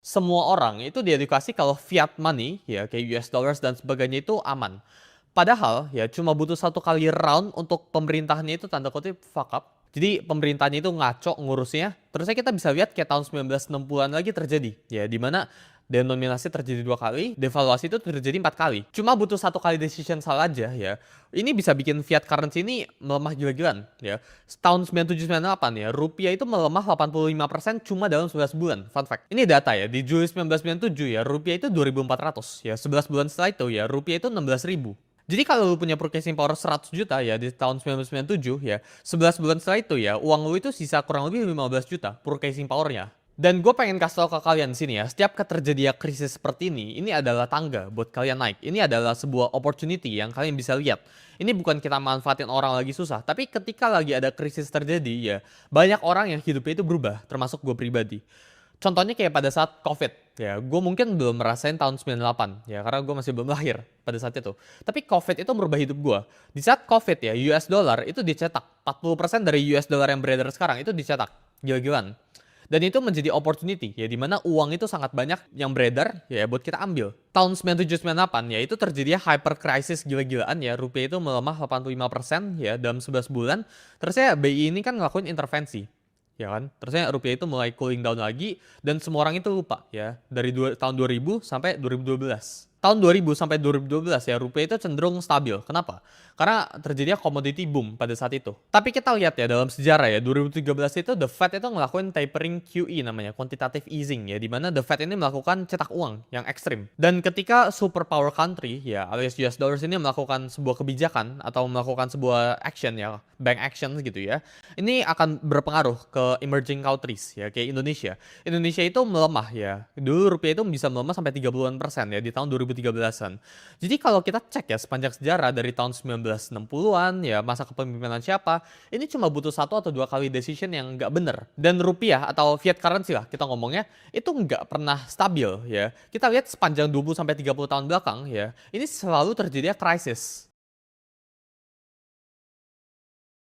semua orang itu diedukasi kalau fiat money ya kayak US dollars dan sebagainya itu aman. Padahal ya cuma butuh satu kali round untuk pemerintahnya itu tanda kutip fuck up. Jadi pemerintahnya itu ngaco ngurusnya. Terusnya kita bisa lihat kayak tahun 1960-an lagi terjadi. Ya di mana denominasi terjadi 2 kali, devaluasi itu terjadi 4 kali. Cuma butuh satu kali decision salah aja ya. Ini bisa bikin fiat currency ini melemah gila-gilaan ya. Tahun 97-98 ya, rupiah itu melemah 85% cuma dalam 11 bulan. Fun fact. Ini data ya, di Juli 1997 ya, rupiah itu 2.400 ya. 11 bulan setelah itu ya, rupiah itu 16.000. Jadi kalau lu punya purchasing power 100 juta ya di tahun 1997 ya, 11 bulan setelah itu ya, uang lu itu sisa kurang lebih 15 juta purchasing powernya. Dan gue pengen kasih tau ke kalian sini ya, setiap terjadi krisis seperti ini adalah tangga buat kalian naik. Ini adalah sebuah opportunity yang kalian bisa lihat. Ini bukan kita manfaatin orang lagi susah, tapi ketika lagi ada krisis terjadi ya, banyak orang yang hidupnya itu berubah, termasuk gue pribadi. Contohnya kayak pada saat COVID ya, gue mungkin belum merasain tahun 98 ya, karena gue masih belum lahir pada saat itu. Tapi COVID itu merubah hidup gue. Di saat COVID ya, US dollar itu dicetak. 40% dari US dollar yang beredar sekarang itu dicetak. Gila-gilaan. Dan itu menjadi opportunity ya, dimana uang itu sangat banyak yang beredar ya buat kita ambil. Tahun 97-98 ya itu terjadi hyper crisis gila-gilaan ya, rupiah itu melemah 85% ya dalam 11 bulan. Terus ya BI ini kan ngelakuin intervensi ya kan. Terusnya rupiah itu mulai cooling down lagi dan semua orang itu lupa ya dari tahun 2000 sampai 2012. Tahun 2000 sampai 2012 ya rupiah itu cenderung stabil. Kenapa? Karena terjadinya commodity boom pada saat itu. Tapi kita lihat ya dalam sejarah ya 2013 itu The Fed itu ngelakuin tapering QE namanya, quantitative easing ya, dimana The Fed ini melakukan cetak uang yang ekstrim. Dan ketika superpower country ya alias US dollars ini melakukan sebuah kebijakan atau melakukan sebuah action ya, bank action gitu ya, ini akan berpengaruh ke emerging countries ya kayak Indonesia. Indonesia itu melemah ya. Dulu rupiah itu bisa melemah sampai 30% ya di tahun 2013-an. Jadi kalau kita cek ya sepanjang sejarah dari tahun 1960-an ya masa kepemimpinan siapa, ini cuma butuh 1 atau 2 kali decision yang nggak bener. Dan rupiah atau fiat currency lah kita ngomongnya itu nggak pernah stabil ya. Kita lihat sepanjang 20 sampai 30 tahun belakang ya, ini selalu terjadi krisis.